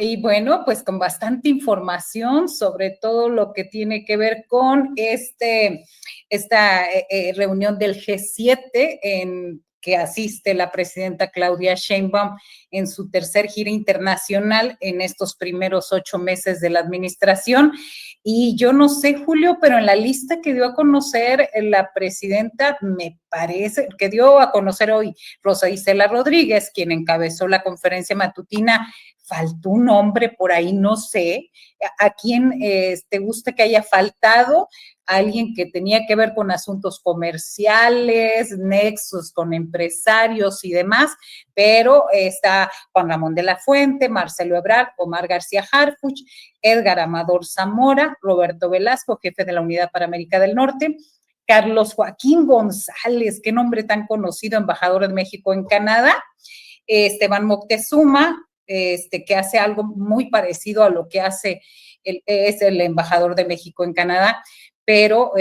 Y bueno, pues con bastante información sobre todo lo que tiene que ver con esta reunión del G7 en que asiste la presidenta Claudia Sheinbaum en su tercer gira internacional en estos primeros 8 meses de la administración. Y yo no sé, Julio, pero en la lista que dio a conocer la presidenta, me parece, que dio a conocer hoy Rosa Isela Rodríguez, quien encabezó la conferencia matutina, faltó un nombre por ahí, no sé, a quién te gusta que haya faltado, alguien que tenía que ver con asuntos comerciales, nexos con empresarios y demás, pero está Juan Ramón de la Fuente, Marcelo Ebrard, Omar García Harfuch, Edgar Amador Zamora, Roberto Velasco, jefe de la Unidad para América del Norte, Carlos Joaquín González, qué nombre tan conocido, embajador de México en Canadá, Esteban Moctezuma, que hace algo muy parecido a lo que hace es el embajador de México en Canadá, pero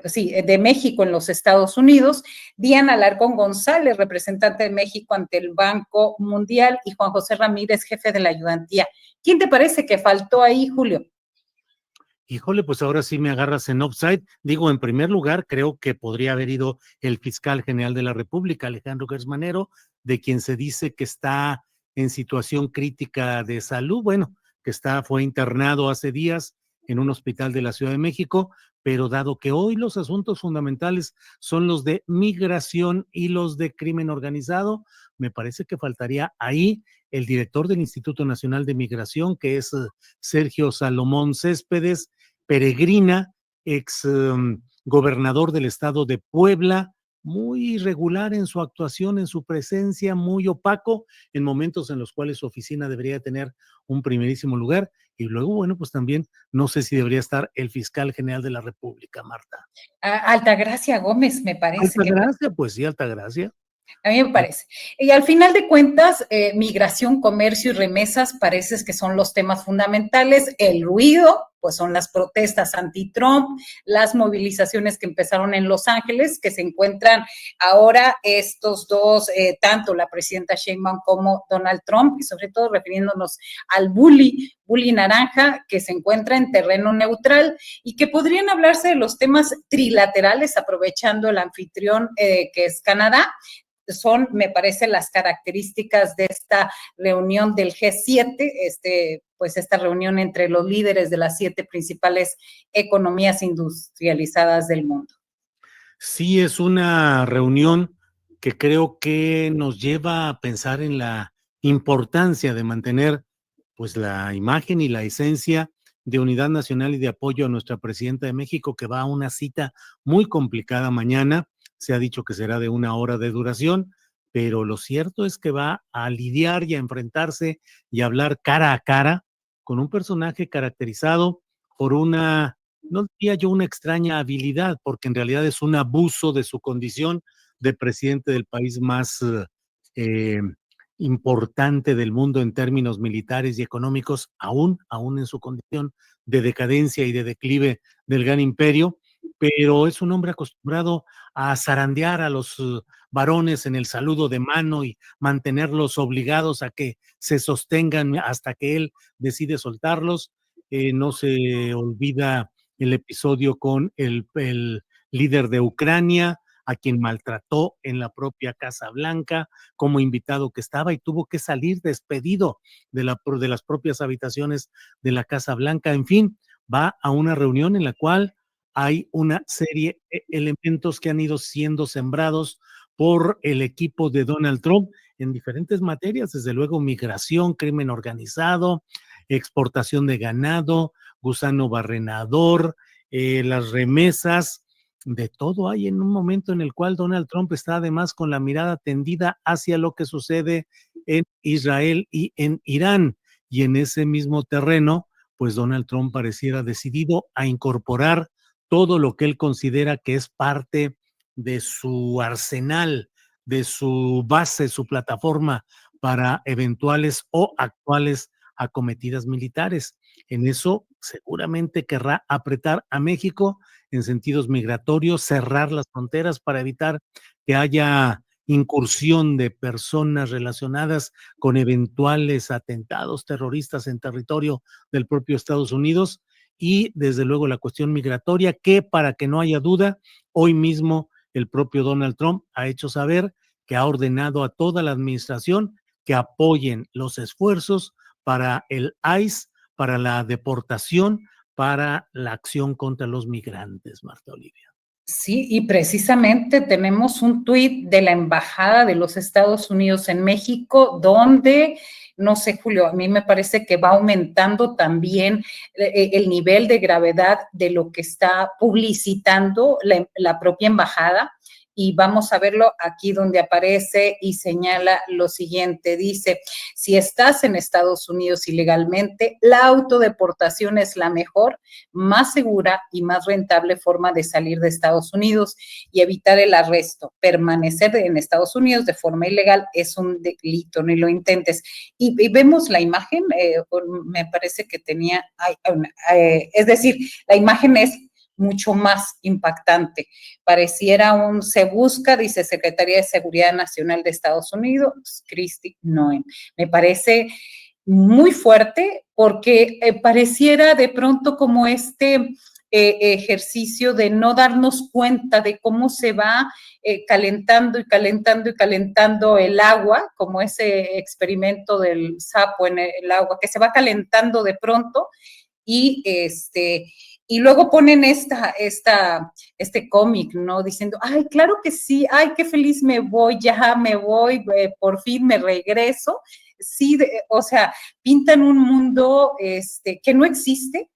sí, de México en los Estados Unidos, Diana Alarcón González, representante de México ante el Banco Mundial, y Juan José Ramírez, jefe de la ayudantía. ¿Quién te parece que faltó ahí, Julio? Híjole, pues ahora sí me agarras en offside. Digo, en primer lugar, creo que podría haber ido el fiscal general de la República, Alejandro Gersmanero, de quien se dice que está en situación crítica de salud. Bueno, que fue internado hace días en un hospital de la Ciudad de México, pero dado que hoy los asuntos fundamentales son los de migración y los de crimen organizado, me parece que faltaría ahí el director del Instituto Nacional de Migración, que es Sergio Salomón Céspedes, peregrina, ex gobernador del estado de Puebla, muy irregular en su actuación, en su presencia, muy opaco en momentos en los cuales su oficina debería tener un primerísimo lugar. Y luego, bueno, pues también no sé si debería estar el fiscal general de la República, Marta. Altagracia Gómez, me parece que... Altagracia, pues sí, Altagracia. A mí me parece. Y al final de cuentas, migración, comercio y remesas parece que son los temas fundamentales. El ruido, pues son las protestas anti-Trump, las movilizaciones que empezaron en Los Ángeles, que se encuentran ahora estos dos, tanto la presidenta Sheinbaum como Donald Trump, y sobre todo refiriéndonos al bully naranja, que se encuentra en terreno neutral y que podrían hablarse de los temas trilaterales, aprovechando el anfitrión que es Canadá. Son, me parece, las características de esta reunión del G7, pues esta reunión entre los líderes de las 7 principales economías industrializadas del mundo. Sí, es una reunión que creo que nos lleva a pensar en la importancia de mantener pues la imagen y la esencia de unidad nacional y de apoyo a nuestra presidenta de México, que va a una cita muy complicada mañana. Se ha dicho que será de 1 hora de duración, pero lo cierto es que va a lidiar y a enfrentarse y a hablar cara a cara con un personaje caracterizado por una, no diría yo una extraña habilidad, porque en realidad es un abuso de su condición de presidente del país más eh, importante del mundo en términos militares y económicos, aún en su condición de decadencia y de declive del gran imperio, pero es un hombre acostumbrado a zarandear a los varones en el saludo de mano y mantenerlos obligados a que se sostengan hasta que él decide soltarlos. No se olvida el episodio con el líder de Ucrania, a quien maltrató en la propia Casa Blanca, como invitado que estaba y tuvo que salir despedido de las propias habitaciones de la Casa Blanca. En fin, va a una reunión en la cual hay una serie de elementos que han ido siendo sembrados por el equipo de Donald Trump en diferentes materias, desde luego migración, crimen organizado, exportación de ganado, gusano barrenador, las remesas, de todo hay en un momento en el cual Donald Trump está además con la mirada tendida hacia lo que sucede en Israel y en Irán. Y en ese mismo terreno, pues Donald Trump pareciera decidido a incorporar todo lo que él considera que es parte de su arsenal, de su base, su plataforma para eventuales o actuales acometidas militares. En eso seguramente querrá apretar a México en sentidos migratorios, cerrar las fronteras para evitar que haya incursión de personas relacionadas con eventuales atentados terroristas en territorio del propio Estados Unidos y desde luego la cuestión migratoria que, para que no haya duda, hoy mismo el propio Donald Trump ha hecho saber que ha ordenado a toda la administración que apoyen los esfuerzos para el ICE, para la deportación, para la acción contra los migrantes, Marta Olivia. Sí, y precisamente tenemos un tuit de la Embajada de los Estados Unidos en México, donde, no sé, Julio, a mí me parece que va aumentando también el nivel de gravedad de lo que está publicitando la propia embajada. Y vamos a verlo aquí donde aparece y señala lo siguiente. Dice, si estás en Estados Unidos ilegalmente, la autodeportación es la mejor, más segura y más rentable forma de salir de Estados Unidos y evitar el arresto. Permanecer en Estados Unidos de forma ilegal es un delito, ni lo intentes. Y vemos la imagen, me parece que tenía, es decir, la imagen es mucho más impactante. Pareciera se busca, dice Secretaría de Seguridad Nacional de Estados Unidos, Kristi Noem. Me parece muy fuerte porque pareciera de pronto como ejercicio de no darnos cuenta de cómo se va calentando y calentando y calentando el agua, como ese experimento del sapo en el agua, que se va calentando de pronto y y luego ponen este cómic, ¿no? Diciendo, ay, claro que sí, ay, qué feliz me voy, ya me voy, por fin me regreso. Sí, o sea, pintan un mundo que no existe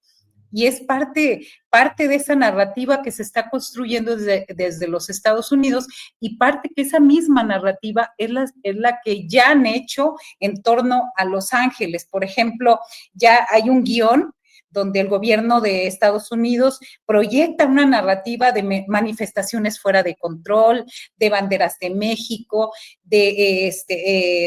y es parte de esa narrativa que se está construyendo desde los Estados Unidos y parte que esa misma narrativa es la que ya han hecho en torno a Los Ángeles. Por ejemplo, ya hay un guión donde el gobierno de Estados Unidos proyecta una narrativa de manifestaciones fuera de control, de banderas de México, de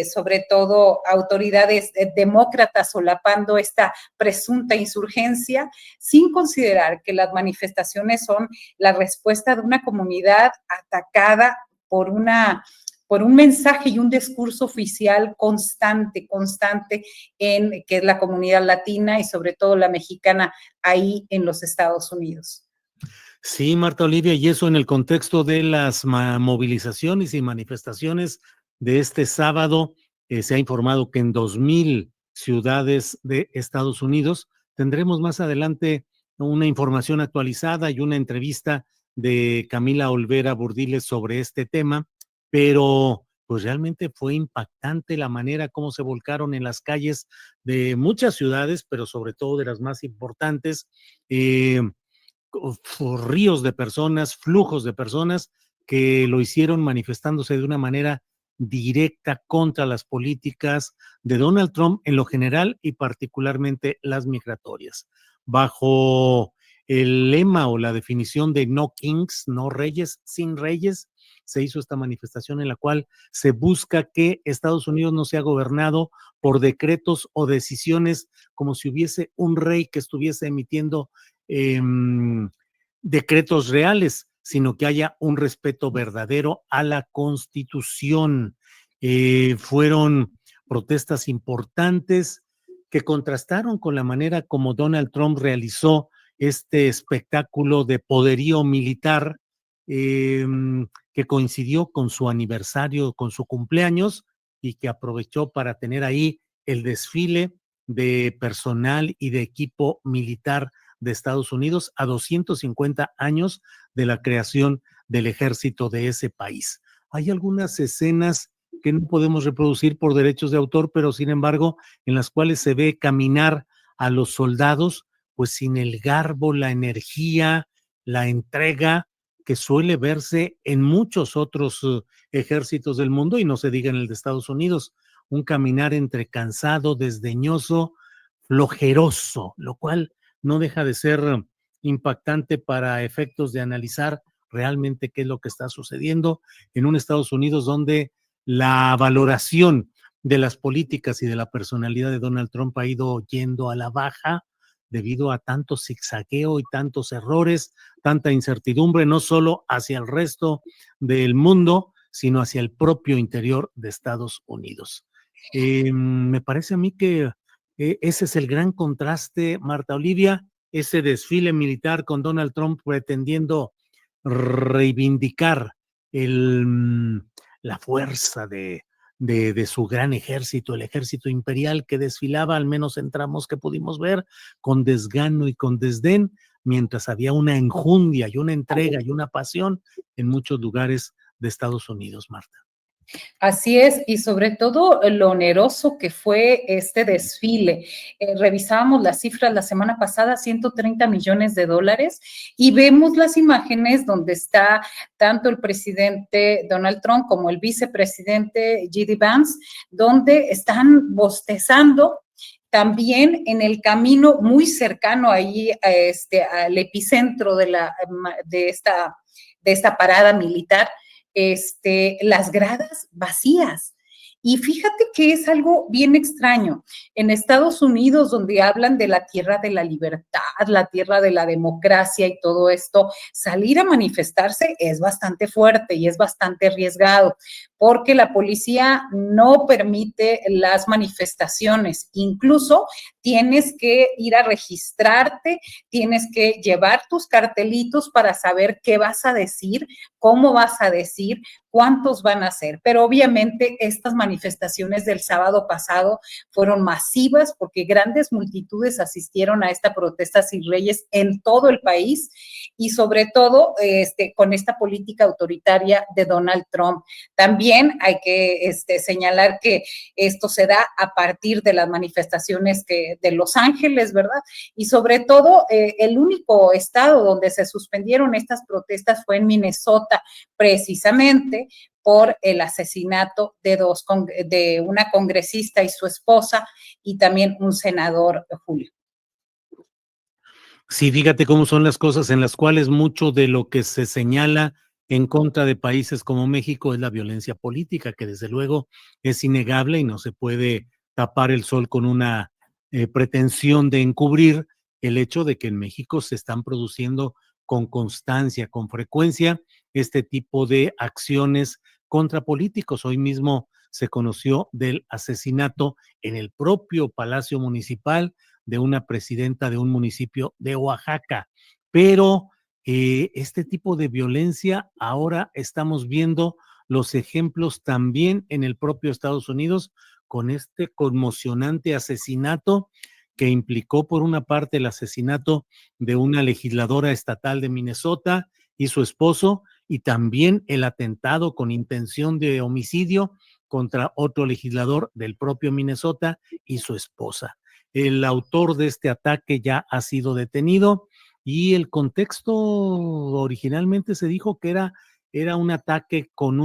sobre todo autoridades demócratas solapando esta presunta insurgencia, sin considerar que las manifestaciones son la respuesta de una comunidad atacada por un mensaje y un discurso oficial constante que es la comunidad latina y sobre todo la mexicana ahí en los Estados Unidos. Sí, Marta Olivia, y eso en el contexto de las movilizaciones y manifestaciones de este sábado, se ha informado que en 2,000 ciudades de Estados Unidos tendremos más adelante una información actualizada y una entrevista de Camila Olvera Burdiles sobre este tema, pero pues realmente fue impactante la manera como se volcaron en las calles de muchas ciudades, pero sobre todo de las más importantes, ríos de personas, flujos de personas que lo hicieron manifestándose de una manera directa contra las políticas de Donald Trump en lo general y particularmente las migratorias. Bajo el lema o la definición de no kings, no reyes, sin reyes, se hizo esta manifestación en la cual se busca que Estados Unidos no sea gobernado por decretos o decisiones como si hubiese un rey que estuviese emitiendo decretos reales, sino que haya un respeto verdadero a la Constitución. Fueron protestas importantes que contrastaron con la manera como Donald Trump realizó este espectáculo de poderío militar que coincidió con su aniversario, con su cumpleaños, y que aprovechó para tener ahí el desfile de personal y de equipo militar de Estados Unidos a 250 años de la creación del ejército de ese país. Hay algunas escenas que no podemos reproducir por derechos de autor, pero sin embargo, en las cuales se ve caminar a los soldados, pues sin el garbo, la energía, la entrega que suele verse en muchos otros ejércitos del mundo, y no se diga en el de Estados Unidos, un caminar entre cansado, desdeñoso, flojeroso, lo cual no deja de ser impactante para efectos de analizar realmente qué es lo que está sucediendo en un Estados Unidos donde la valoración de las políticas y de la personalidad de Donald Trump ha ido yendo a la baja debido a tanto zigzagueo y tantos errores, tanta incertidumbre, no solo hacia el resto del mundo, sino hacia el propio interior de Estados Unidos. Me parece a mí que ese es el gran contraste, Marta Olivia, ese desfile militar con Donald Trump pretendiendo reivindicar la fuerza de su gran ejército, el ejército imperial que desfilaba, al menos en tramos que pudimos ver, con desgano y con desdén, mientras había una enjundia y una entrega y una pasión en muchos lugares de Estados Unidos, Marta. Así es, y sobre todo lo oneroso que fue este desfile. Revisábamos las cifras la semana pasada, $130 millones, y vemos las imágenes donde está tanto el presidente Donald Trump como el vicepresidente J.D. Vance, donde están bostezando. También en el camino muy cercano ahí al epicentro de esta parada militar, las gradas vacías. Y fíjate que es algo bien extraño. En Estados Unidos, donde hablan de la tierra de la libertad, la tierra de la democracia y todo esto, salir a manifestarse es bastante fuerte y es bastante arriesgado, porque la policía no permite las manifestaciones. Incluso tienes que ir a registrarte, tienes que llevar tus cartelitos para saber qué vas a decir, cómo vas a decir, cuántos van a ser. Pero obviamente estas manifestaciones del sábado pasado fueron masivas porque grandes multitudes asistieron a esta protesta sin leyes en todo el país y sobre todo con esta política autoritaria de Donald Trump. También hay que señalar que esto se da a partir de las manifestaciones de Los Ángeles, ¿verdad? Y sobre todo el único estado donde se suspendieron estas protestas fue en Minnesota, precisamente por el asesinato de una congresista y su esposa y también un senador, Julio. Sí, fíjate cómo son las cosas en las cuales mucho de lo que se señala en contra de países como México es la violencia política, que desde luego es innegable y no se puede tapar el sol con una pretensión de encubrir el hecho de que en México se están produciendo con constancia, con frecuencia, este tipo de acciones contra políticos. Hoy mismo se conoció del asesinato en el propio Palacio Municipal de una presidenta de un municipio de Oaxaca. Pero este tipo de violencia ahora estamos viendo los ejemplos también en el propio Estados Unidos con este conmocionante asesinato que implicó por una parte el asesinato de una legisladora estatal de Minnesota y su esposo, y también el atentado con intención de homicidio contra otro legislador del propio Minnesota y su esposa. El autor de este ataque ya ha sido detenido y el contexto originalmente se dijo que era un ataque con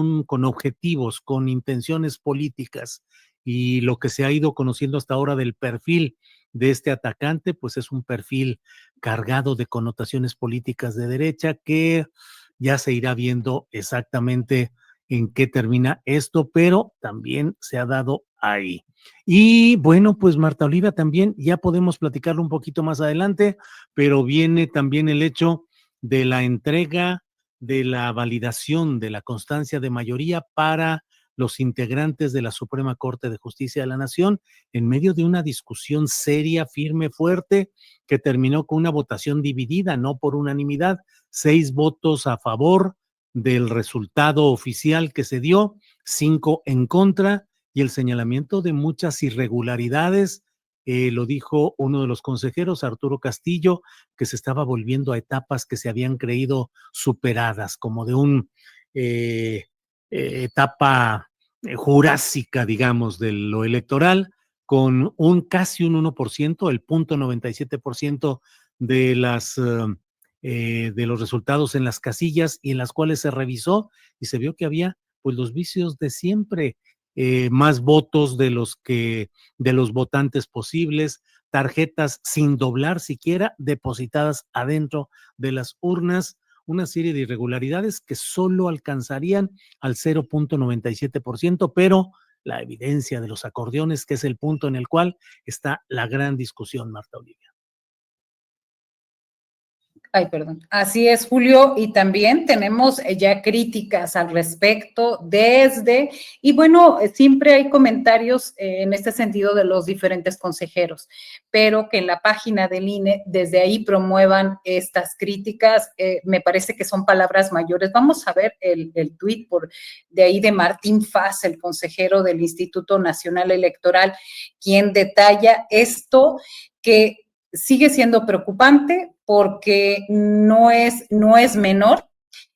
objetivos, con intenciones políticas, y lo que se ha ido conociendo hasta ahora del perfil de este atacante, pues es un perfil cargado de connotaciones políticas de derecha que ya se irá viendo exactamente en qué termina esto, pero también se ha dado ahí. Y bueno, pues Marta Olivia, también ya podemos platicarlo un poquito más adelante, pero viene también el hecho de la entrega de la validación de la constancia de mayoría para los integrantes de la Suprema Corte de Justicia de la Nación en medio de una discusión seria, firme, fuerte, que terminó con una votación dividida, no por unanimidad, 6 votos a favor del resultado oficial que se dio, 5 en contra, y el señalamiento de muchas irregularidades, lo dijo uno de los consejeros, Arturo Castillo, que se estaba volviendo a etapas que se habían creído superadas, como de un etapa jurásica, digamos, de lo electoral, con casi un 1%, el 0.97% de de los resultados en las casillas, y en las cuales se revisó y se vio que había pues los vicios de siempre, más votos de los votantes posibles, tarjetas sin doblar siquiera depositadas adentro de las urnas, una serie de irregularidades que solo alcanzarían al 0.97%, pero la evidencia de los acordeones, que es el punto en el cual está la gran discusión, Marta Olivia. Ay, perdón. Así es, Julio, y también tenemos ya críticas al respecto y bueno, siempre hay comentarios en este sentido de los diferentes consejeros, pero que en la página del INE desde ahí promuevan estas críticas, me parece que son palabras mayores. Vamos a ver el tuit de ahí de Martín Faz, el consejero del Instituto Nacional Electoral, quien detalla esto que sigue siendo preocupante porque no es menor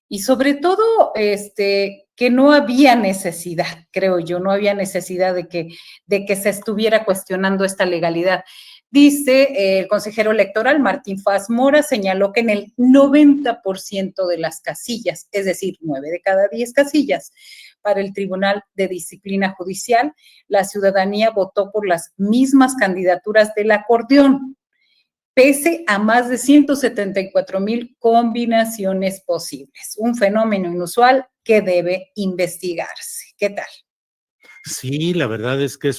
y sobre todo que no había necesidad, creo yo, no había necesidad de que se estuviera cuestionando esta legalidad. Dice el consejero electoral Martín Faz Mora, señaló que en el 90% de las casillas, es decir, 9 de cada 10 casillas, para el Tribunal de Disciplina Judicial, la ciudadanía votó por las mismas candidaturas del acordeón, pese a más de 174,000 combinaciones posibles. Un fenómeno inusual que debe investigarse. ¿Qué tal? Sí, la verdad es que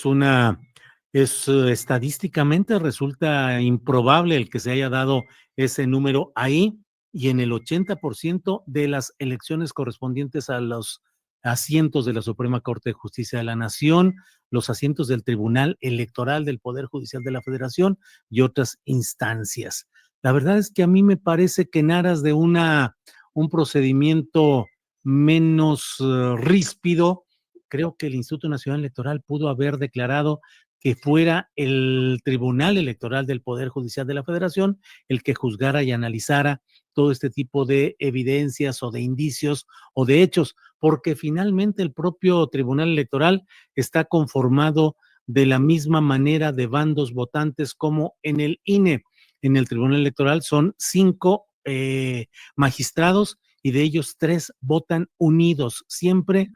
estadísticamente resulta improbable el que se haya dado ese número ahí y en el 80% de las elecciones correspondientes a los asientos de la Suprema Corte de Justicia de la Nación, los asientos del Tribunal Electoral del Poder Judicial de la Federación y otras instancias. La verdad es que a mí me parece que en aras de un procedimiento menos ríspido, creo que el Instituto Nacional Electoral pudo haber declarado que fuera el Tribunal Electoral del Poder Judicial de la Federación el que juzgara y analizara todo este tipo de evidencias o de indicios o de hechos, porque finalmente el propio Tribunal Electoral está conformado de la misma manera de bandos votantes como en el INE. En el Tribunal Electoral son 5 magistrados y de ellos 3 votan unidos, siempre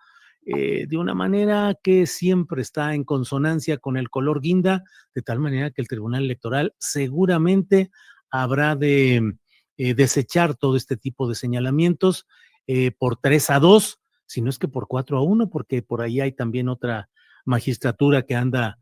de una manera que siempre está en consonancia con el color guinda, de tal manera que el Tribunal Electoral seguramente habrá de desechar todo este tipo de señalamientos por 3-2, si no es que por 4-1, porque por ahí hay también otra magistratura que anda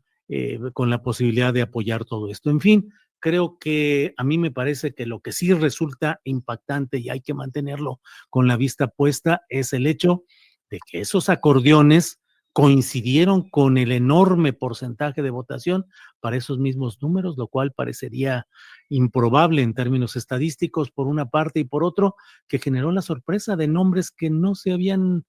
con la posibilidad de apoyar todo esto. En fin, creo que a mí me parece que lo que sí resulta impactante y hay que mantenerlo con la vista puesta es el hecho de que esos acordeones coincidieron con el enorme porcentaje de votación para esos mismos números, lo cual parecería improbable en términos estadísticos por una parte y por otro, que generó la sorpresa de nombres que no se habían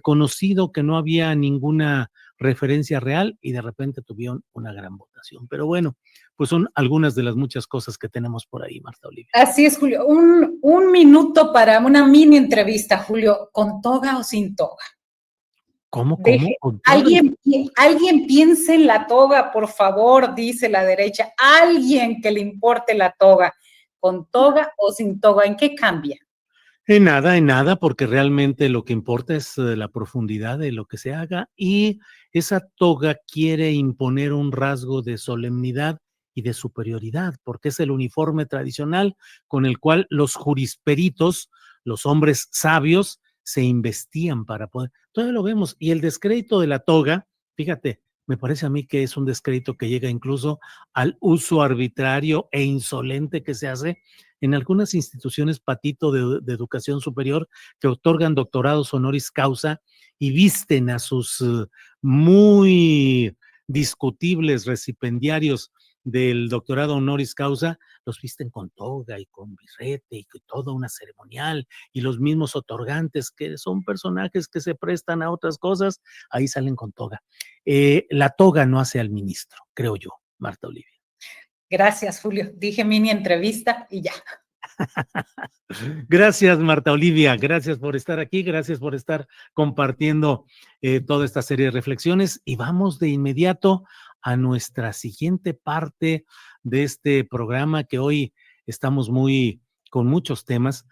conocido, que no había ninguna referencia real y de repente tuvieron una gran votación. Pero bueno, pues son algunas de las muchas cosas que tenemos por ahí, Marta Olivia. Así es, Julio. Un minuto para una mini entrevista, Julio, ¿con toga o sin toga? ¿Cómo? Alguien piense en la toga, por favor, dice la derecha. Alguien que le importe la toga, con toga o sin toga, ¿en qué cambia? En nada, porque realmente lo que importa es la profundidad de lo que se haga y esa toga quiere imponer un rasgo de solemnidad y de superioridad, porque es el uniforme tradicional con el cual los jurisperitos, los hombres sabios, se investían para poder. Todavía lo vemos. Y el descrédito de la toga, fíjate, me parece a mí que es un descrédito que llega incluso al uso arbitrario e insolente que se hace en algunas instituciones, Patito, de educación superior, que otorgan doctorados honoris causa y visten a sus muy discutibles recipendiarios del doctorado honoris causa, los visten con toga y con birrete y con toda una ceremonial, y los mismos otorgantes, que son personajes que se prestan a otras cosas, ahí salen con toga. La toga no hace al ministro, creo yo, Marta Olivia. Gracias, Julio. Dije mini entrevista y ya. Gracias, Marta Olivia. Gracias por estar aquí. Gracias por estar compartiendo toda esta serie de reflexiones. Y vamos de inmediato a nuestra siguiente parte de este programa que hoy estamos con muchos temas.